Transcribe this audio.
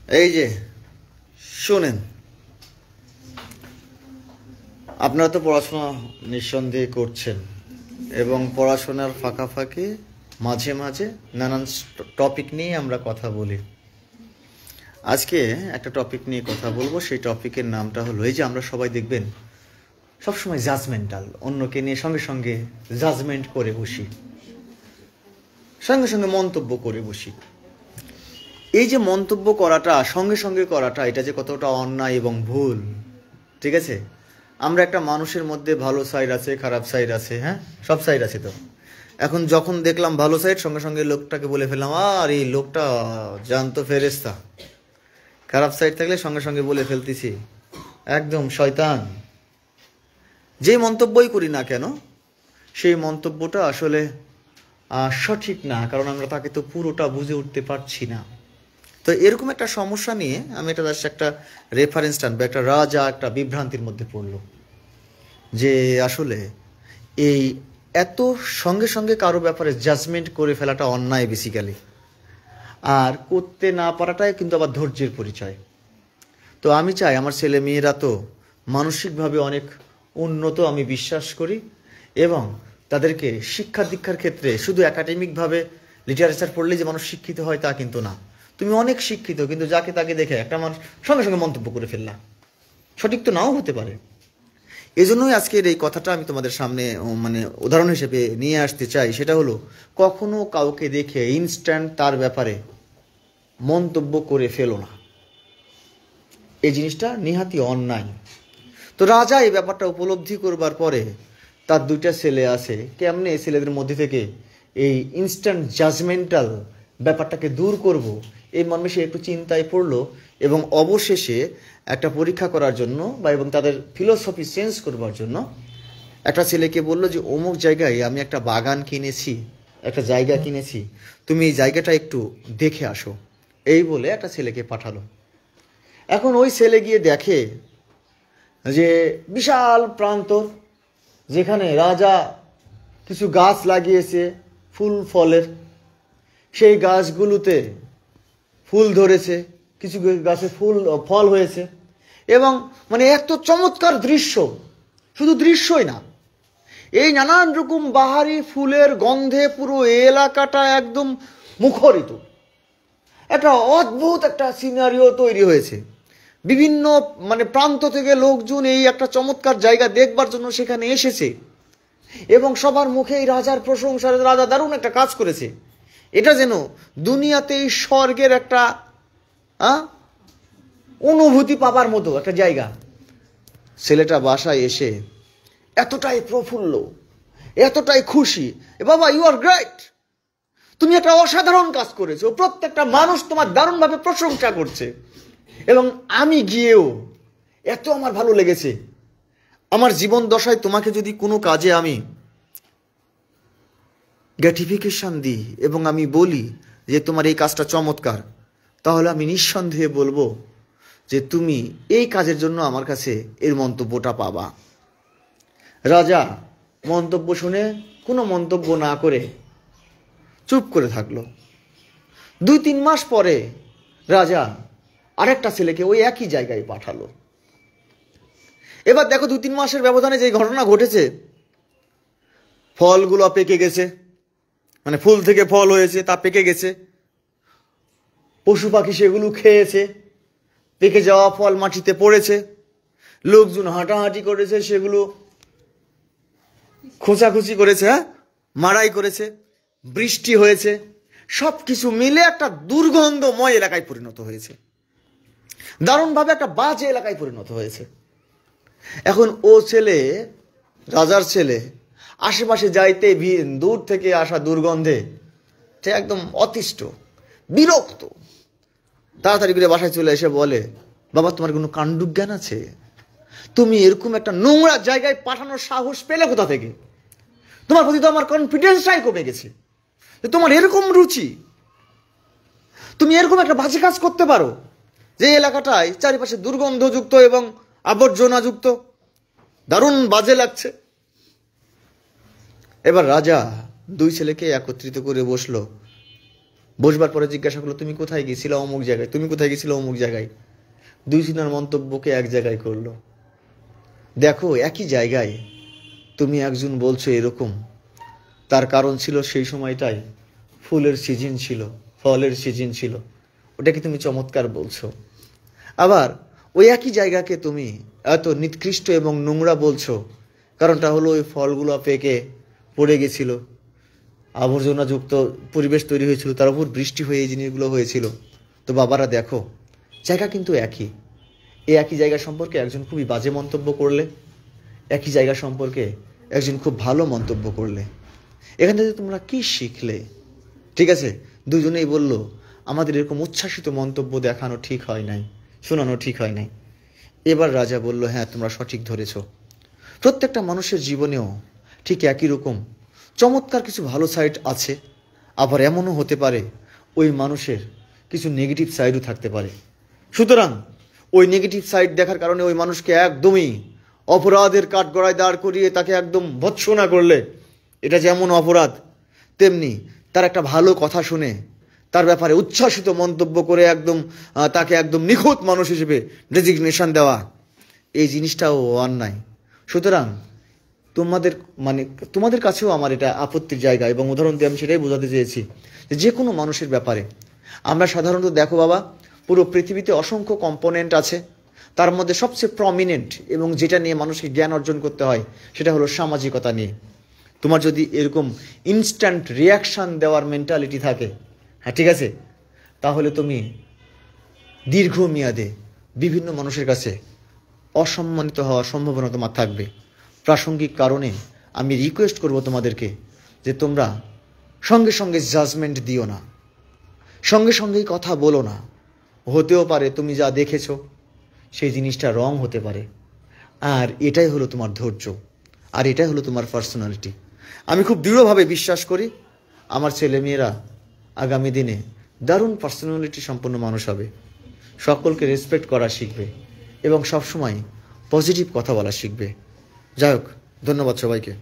এই যে শুনেন, আপনারা তো পড়াশোনা নিঃসন্দেহে করছেন এবং পড়াশোনার ফাঁকাফাঁকি মাঝে মাঝে নানান টপিক নিয়ে আমরা কথা বলি। আজকে একটা টপিক নিয়ে কথা বলবো। সেই টপিকের নামটা হলো, এই যে আমরা সবাই দেখবেন সবসময় জাজমেন্টাল, অন্যকে নিয়ে সঙ্গে সঙ্গে জাজমেন্ট করে বসি, সঙ্গে সঙ্গে মন্তব্য করে বসি। এই যে মন্তব্য করাটা, সঙ্গে সঙ্গে করাটা, এটা যে কতটা অন্যায় এবং ভুল। ঠিক আছে, আমরা একটা মানুষের মধ্যে ভালো সাইড আছে, খারাপ সাইড আছে, হ্যাঁ, সব সাইড আছে। তো এখন যখন দেখলাম ভালো সাইড, সঙ্গে সঙ্গে লোকটাকে বলে ফেললাম আর এই লোকটা জানতো ফেরেস্তা। খারাপ সাইড থাকলে সঙ্গে সঙ্গে বলে ফেলতেছি একদম শয়তান। যে মন্তব্যই করি না কেন, সেই মন্তব্যটা আসলে সঠিক না, কারণ আমরা তাকে তো পুরোটা বুঝে উঠতে পারছি না। তো এরকম একটা সমস্যা নিয়ে আমি এটা একটা রেফারেন্স টানবো। একটা রাজা একটা বিভ্রান্তির মধ্যে পড়লো যে আসলে এই এত সঙ্গে সঙ্গে কারো ব্যাপারে জাজমেন্ট করে ফেলাটা অন্যায় বেসিক্যালি, আর করতে না পারাটাই কিন্তু আবার ধৈর্যের পরিচয়। তো আমি চাই আমার ছেলে মেয়েরা তো মানসিকভাবে অনেক উন্নত আমি বিশ্বাস করি, এবং তাদেরকে শিক্ষা দীক্ষার ক্ষেত্রে শুধু একাডেমিকভাবে লিটারেচার পড়লেই যে মানুষ শিক্ষিত হয় তা কিন্তু না। তুমি অনেক শিক্ষিত, কিন্তু যাকে তাকে দেখে একটা মানুষ সঙ্গে সঙ্গে মন্তব্য করে ফেললাম, সঠিক তো নাও হতে পারে। এই জন্যই আজকের এই কথাটা আমি তোমাদের সামনে মানে উদাহরণ হিসেবে নিয়ে আসতে চাই। সেটা হলো, কখনো কাউকে দেখে ইনস্ট্যান্ট তার ব্যাপারে মন্তব্য করে ফেলো না। এই জিনিসটা নিহাতি অন্যায়। তো রাজা এই ব্যাপারটা উপলব্ধি করবার পরে তার দুইটা ছেলে আছে, কেমনে এই ছেলেদের মধ্যে থেকে এই ইনস্ট্যান্ট জাজমেন্টাল ব্যাপারটাকে দূর করব, এই মর্মে সে একটু চিন্তায় পড়লো এবং অবশেষে একটা পরীক্ষা করার জন্য এবং তাদের ফিলোসফি চেঞ্জ করবার জন্য একটা ছেলেকে বললো যে অমুক জায়গায় আমি একটা বাগান কিনেছি, একটা জায়গা কিনেছি, তুমি এই জায়গাটা একটু দেখে আসো। এই বলে একটা ছেলেকে পাঠালো। এখন ওই ছেলে গিয়ে দেখে যে বিশাল প্রান্তর, যেখানে রাজা কিছু গাছ লাগিয়েছে ফুল ফলের, সেই গাছগুলোতে ফুল ধরেছে, কিছু গাছে ফল হয়েছে, এবং মানে এত চমৎকার দৃশ্য, শুধু দৃশ্যই না, এই নানান রকম বাহারি ফুলের গন্ধে পুরো এলাকাটা একদম মুখরিত। একটা অদ্ভুত একটা সিনারিও তৈরি হয়েছে। বিভিন্ন মানে প্রান্ত থেকে লোকজন এই একটা চমৎকার জায়গা দেখবার জন্য সেখানে এসেছে, এবং সবার মুখে এই রাজার প্রশংসা, রাজা দারুণ একটা কাজ করেছে। এটা যেন দুনিয়াতেই স্বর্গের একটা অনুভূতি পাবার মতো একটা জায়গা। ছেলেটা বাসায় এসে এতটাই প্রফুল্ল, এতটাই খুশি, বাবা ইউ আর গ্রেট, তুমি একটা অসাধারণ কাজ করেছো, প্রত্যেকটা মানুষ তোমার দারুণভাবে প্রশংসা করছে, এবং আমি গিয়েও এত আমার ভালো লেগেছে। আমার জীবন দশায় তোমাকে যদি কোনো কাজে আমি গ্র্যাটিফিকেশন দিই এবং আমি বলি যে তোমার এই কাজটা চমৎকার, তাহলে আমি নিঃসন্দেহে বলবো যে তুমি এই কাজের জন্য আমার কাছে এর মন্তব্যটা পাবা। রাজা মন্তব্য শুনে কোনো মন্তব্য না করে চুপ করে থাকলো। 2-3 মাস পরে রাজা আরেকটা ছেলেকে ওই একই জায়গায় পাঠালো। এবার দেখো 2-3 মাসের ব্যবধানে যে ঘটনা ঘটেছে, ফলগুলো পেকে গেছে, মানে ফুল থেকে ফল হয়েছে তা পেকে গেছে, পশু পাখি সেগুলো খেয়েছে, পেকে যাওয়া ফল মাটিতে পড়েছে, লোকজন হাঁটাহাঁটি করেছে, সেগুলো খোঁচাখুচি করেছে, মারাই করেছে, বৃষ্টি হয়েছে, সব কিছু মিলে একটা দুর্গন্ধময় এলাকায় পরিণত হয়েছে, দারুণভাবে একটা বাজে এলাকায় পরিণত হয়েছে। এখন ও ছেলে, রাজার ছেলে, আশেপাশে যাইতে দূর থেকে আসা দুর্গন্ধে সে একদম অতিষ্ঠ, বিরক্ত। তাড়াতাড়ি করে বাসায় চলে এসে বলে, বাবা তোমার কোনো কাণ্ডজ্ঞান আছে? তুমি এরকম একটা নোংরা জায়গায় পাঠানোর সাহস পেলে কোথা থেকে? তোমার প্রতি তো আমার কনফিডেন্সটাই কমে গেছে, তোমার এরকম রুচি, তুমি এরকম একটা বাজে কাজ করতে পারো যে এলাকাটায় চারিপাশে দুর্গন্ধযুক্ত এবং আবর্জনাযুক্ত, দারুণ বাজে লাগছে। এবার রাজা দুই ছেলেকে একত্রিত করে বসলো বসবার পরে জিজ্ঞাসা করলো তুমি কোথায় গেছিলে অমুক জায়গায়, তুমি কোথায় গেছিলে অমুক জায়গায়। দুইজনের মন্তব্যকে এক জায়গায় করলো। দেখো একই জায়গায় তুমি একজন বলছো এরকম, তার কারণ ছিল সেই সময়টায় ফুলের সিজন ছিল, ফলের সিজন ছিল, ওটাকে তুমি চমৎকার বলছো। আবার ওই একই জায়গাকে তুমি এত নিকৃষ্ট এবং নোংরা বলছো, কারণটা হলো ওই ফলগুলো পেকে পড়ে গেছিল, আবর্জনাযুক্ত পরিবেশ তৈরি হয়েছিল, তার উপর বৃষ্টি হয়ে এই জিনিসগুলো হয়েছিল। তো বাবারা দেখো জায়গা কিন্তু একই, এই একই জায়গা সম্পর্কে একজন খুবই বাজে মন্তব্য করলে, একই জায়গা সম্পর্কে একজন খুব ভালো মন্তব্য করলে, এখান থেকে তোমরা কি শিখলে? ঠিক আছে, দুজনেই বলল আমাদের এরকম উচ্ছ্বাসিত মন্তব্য দেখানো ঠিক হয় নাই, শোনানো ঠিক হয় নাই। এবার রাজা বলল হ্যাঁ তোমরা সঠিক ধরেছ, প্রত্যেকটা মানুষের জীবনেও ঠিক একই রকম চমৎকার কিছু ভালো সাইড আছে, আবার এমনও হতে পারে ওই মানুষের কিছু নেগেটিভ সাইডও থাকতে পারে। সুতরাং ওই নেগেটিভ সাইড দেখার কারণে ওই মানুষকে একদমই অপরাধের কাঠগড়ায় দাঁড় করিয়ে তাকে একদম ভৎসনা করলে এটা যেমন অপরাধ, তেমনি তার একটা ভালো কথা শুনে তার ব্যাপারে উচ্ছ্বাসিত মন্তব্য করে একদম তাকে একদম নিখুঁত মানুষ হিসেবে ডেজিগনেশন দেওয়া, এই জিনিসটাও অন্যায়। সুতরাং তোমাদের কাছেও আমার এটা আপত্তির জায়গা, এবং উদাহরণ দিয়ে আমি সেটাই বোঝাতে চেয়েছি যে কোনো মানুষের ব্যাপারে আমরা সাধারণত দেখো বাবা, পুরো পৃথিবীতে অসংখ্য কম্পোনেন্ট আছে, তার মধ্যে সবচেয়ে প্রমিনেন্ট এবং যেটা নিয়ে মানুষকে জ্ঞান অর্জন করতে হয় সেটা হলো সামাজিকতা নিয়ে। তোমার যদি এরকম ইনস্ট্যান্ট রিয়াকশান দেওয়ার মেন্টালিটি থাকে, হ্যাঁ ঠিক আছে, তাহলে তুমি দীর্ঘমেয়াদে বিভিন্ন মানুষের কাছে অসম্মানিত হওয়ার সম্ভাবনা তোমার থাকবে। প্রাসঙ্গিক কারণে আমি রিকোয়েস্ট করব তোমাদেরকে যে তোমরা সঙ্গে সঙ্গে জাজমেন্ট দিও না, সঙ্গে সঙ্গেই কথা বলো না। হতেও পারে তুমি যা দেখেছো সেই জিনিসটা রং হতে পারে, আর এটাই হলো তোমার ধৈর্য, আর এটাই হলো তোমার পার্সোনালিটি। আমি খুব দৃঢ়ভাবে বিশ্বাস করি আমার ছেলেমেয়েরা আগামী দিনে দারুণ পার্সোনালিটি সম্পন্ন মানুষ হবে, সকলকে রেসপেক্ট করা শিখবে এবং সবসময় পজিটিভ কথা বলা শিখবে। যাই হোক, ধন্যবাদ সবাইকে।